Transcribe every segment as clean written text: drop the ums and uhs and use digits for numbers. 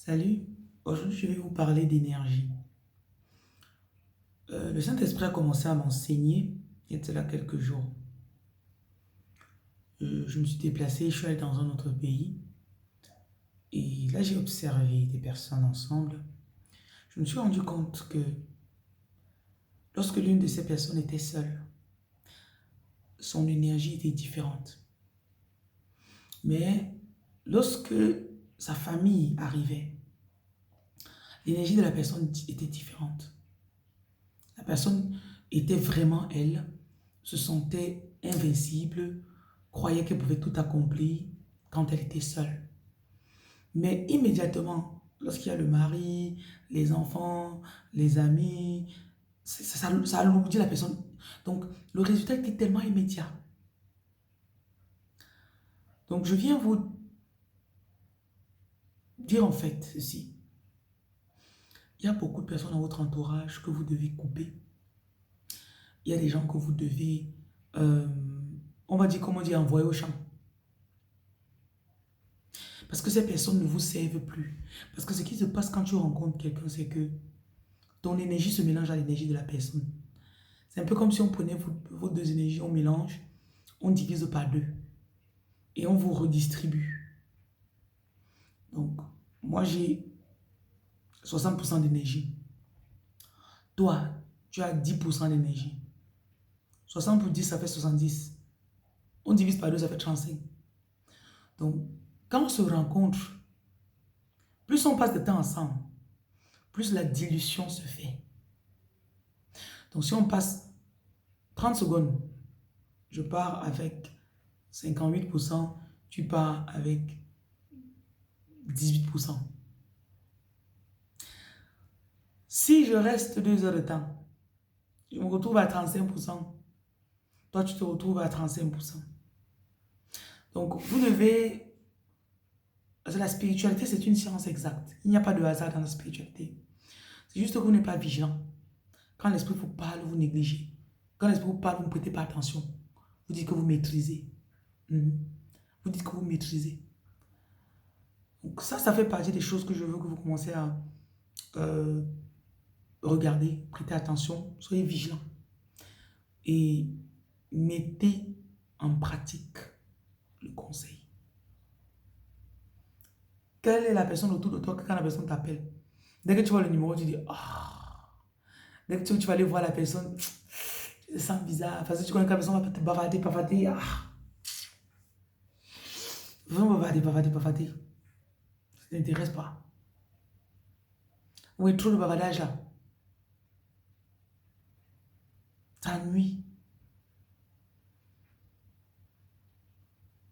Salut, aujourd'hui je vais vous parler d'énergie. Le Saint-Esprit a commencé à m'enseigner il y a de cela quelques jours. Je me suis déplacé, je suis allé dans un autre pays et là j'ai observé des personnes ensemble. Je me suis rendu compte que lorsque l'une de ces personnes était seule, son énergie était différente. Mais lorsque sa famille arrivait, l'énergie de la personne était différente. La personne était vraiment elle, se sentait invincible, croyait qu'elle pouvait tout accomplir quand elle était seule. Mais immédiatement, lorsqu'il y a le mari, les enfants, les amis, ça alourdit la personne. Donc, le résultat était tellement immédiat. Donc, je viens vous dire en fait ceci. Il y a beaucoup de personnes dans votre entourage que vous devez couper. Il y a des gens que vous devez, euh, on va dire, comment dire, envoyer au champ. Parce que ces personnes ne vous servent plus. Parce que ce qui se passe quand tu rencontres quelqu'un, c'est que ton énergie se mélange à l'énergie de la personne. C'est un peu comme si on prenait vos deux énergies, on mélange, on divise par deux et on vous redistribue. Donc, moi j'ai 60% d'énergie. Toi, tu as 10% d'énergie. 60 pour 10, ça fait 70. On divise par deux, ça fait 35. Donc, quand on se rencontre, plus on passe de temps ensemble, plus la dilution se fait. Donc, si on passe 30 secondes, je pars avec 58%, tu pars avec 18%. Si je reste 2 heures de temps, je me retrouve à 35%. Toi, tu te retrouves à 35%. Donc, vous devez... La spiritualité, c'est une science exacte. Il n'y a pas de hasard dans la spiritualité. C'est juste que vous n'êtes pas vigilant. Quand l'esprit vous parle, vous négligez. Quand l'esprit vous parle, vous ne prêtez pas attention. Vous dites que vous maîtrisez. Vous dites que vous maîtrisez. Donc ça fait partie des choses que je veux que vous commencez à euh, regarder, prêter attention, soyez vigilants. Et mettez en pratique le conseil. Quelle est la personne autour de toi quand la personne t'appelle? Dès que tu vois le numéro, tu dis ah. Dès que tu vas aller voir la personne, tu te sens bizarre. Parce que tu connais que la personne va te bavarder, bavarder. Ah. Vraiment bavarder, bavarder, bavarder. Ça ne t'intéresse pas. Oui, trop de bavardage là. Ça nuit.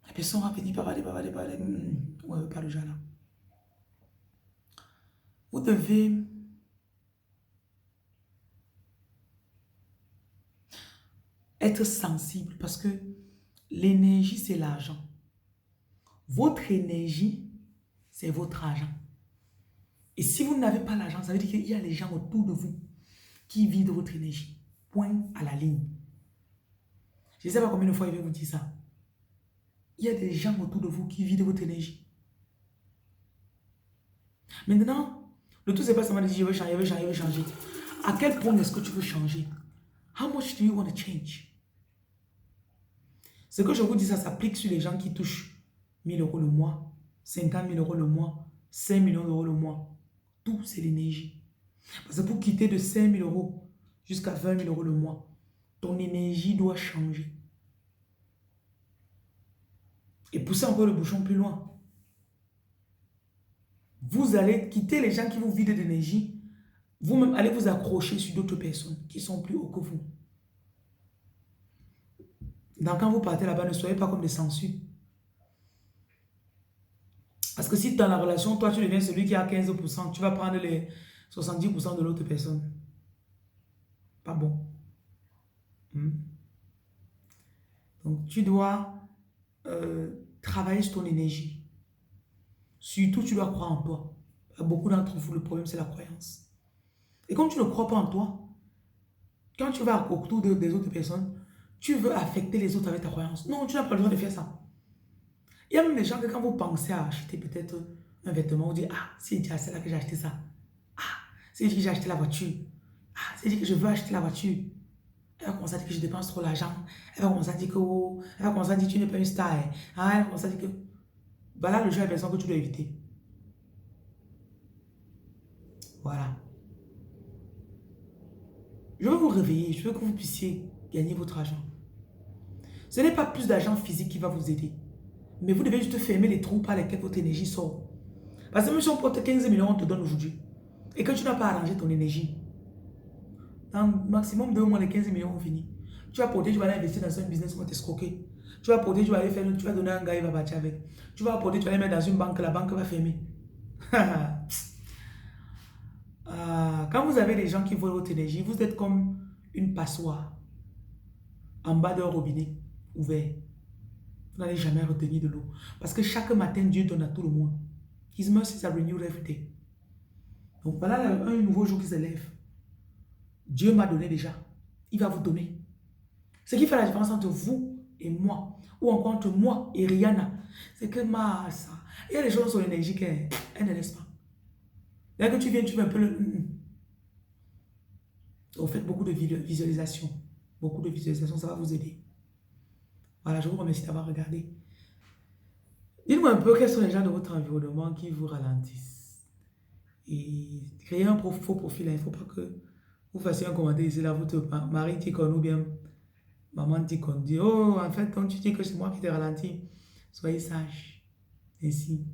La personne va venir bavarder, bavarder, bavarder. Ouais, pas le genre là. Vous devez être sensible parce que l'énergie, c'est l'argent. Votre énergie, c'est votre argent. Et si vous n'avez pas l'argent, ça veut dire qu'il y a les gens autour de vous qui vident votre énergie. Point à la ligne. Je ne sais pas combien de fois il va vous dire ça. Il y a des gens autour de vous qui vident votre énergie. Maintenant, le tout, c'est pas seulement de dire je veux changer, je veux changer, je veux changer. À quel point est-ce que tu veux changer? How much do you want to change? Ce que je vous dis, ça s'applique sur les gens qui touchent 1 000 € le mois, 50 000 € le mois, 5 millions d'euros le mois. Tout, c'est l'énergie. Parce que pour quitter de 5 000 € jusqu'à 20 000 € le mois, ton énergie doit changer. Et pousser encore le bouchon plus loin. Vous allez quitter les gens qui vous vident d'énergie. Vous-même allez vous accrocher sur d'autres personnes qui sont plus hauts que vous. Donc quand vous partez là-bas, ne soyez pas comme des sangsues. Parce que si dans la relation, toi tu deviens celui qui a 15%, tu vas prendre les 70% de l'autre personne. Pas bon. Donc tu dois travailler sur ton énergie. Surtout, tu dois croire en toi. Beaucoup d'entre vous, le problème, c'est la croyance. Et comme tu ne crois pas en toi, quand tu vas autour des autres personnes, tu veux affecter les autres avec ta croyance. Non, tu n'as pas le droit de faire ça. Il y a même des gens que quand vous pensez à acheter peut-être un vêtement, vous dites, ah, c'est là que j'ai acheté ça. Ah, c'est dit que j'ai acheté la voiture. Ah, c'est dit que je veux acheter la voiture. Elle va commencer à dire que je dépense trop l'argent. Elle va commencer à dire que, oh, elle va commencer à dire que tu n'es pas une star. Hein. Ah, elle va commencer à dire que, voilà le genre de personne que tu dois éviter. Voilà. Je veux vous réveiller, je veux que vous puissiez gagner votre argent. Ce n'est pas plus d'argent physique qui va vous aider. Mais vous devez juste fermer les trous par lesquels votre énergie sort. Parce que même si on porte 15 millions, on te donne aujourd'hui. Et que tu n'as pas arrangé ton énergie. Dans maximum 2 mois, les 15 millions ont fini. Tu vas porter, tu vas aller investir dans un business, on va t'escroquer. Tu vas porter, tu vas aller faire, tu vas donner à un gars, il va partir avec. Tu vas porter, tu vas aller mettre dans une banque, la banque va fermer. Quand vous avez des gens qui volent votre énergie, vous êtes comme une passoire en bas d'un robinet ouvert. Vous n'allez jamais retenir de l'eau. Parce que chaque matin, Dieu donne à tout le monde. His mercies are renewed every day. Donc voilà un nouveau jour qui se lève. Dieu m'a donné déjà. Il va vous donner. Ce qui fait la différence entre vous et moi, ou encore entre moi et Rihanna, c'est que il y a des choses sur l'énergie qu'elle ne laisse pas. Dès que tu viens, tu veux un peu le... Donc faites beaucoup de visualisation. Beaucoup de visualisation, ça va vous aider. Voilà, je vous remercie d'avoir regardé. Dites-moi un peu quels sont les gens de votre environnement qui vous ralentissent. Et créez un faux profil. Il ne faut pas que vous fassiez un commentaire ici, là, votre mari dit qu'on ou bien maman dit qu'on dit, oh, en fait, quand tu dis que c'est moi qui te ralentis, soyez sage. Merci.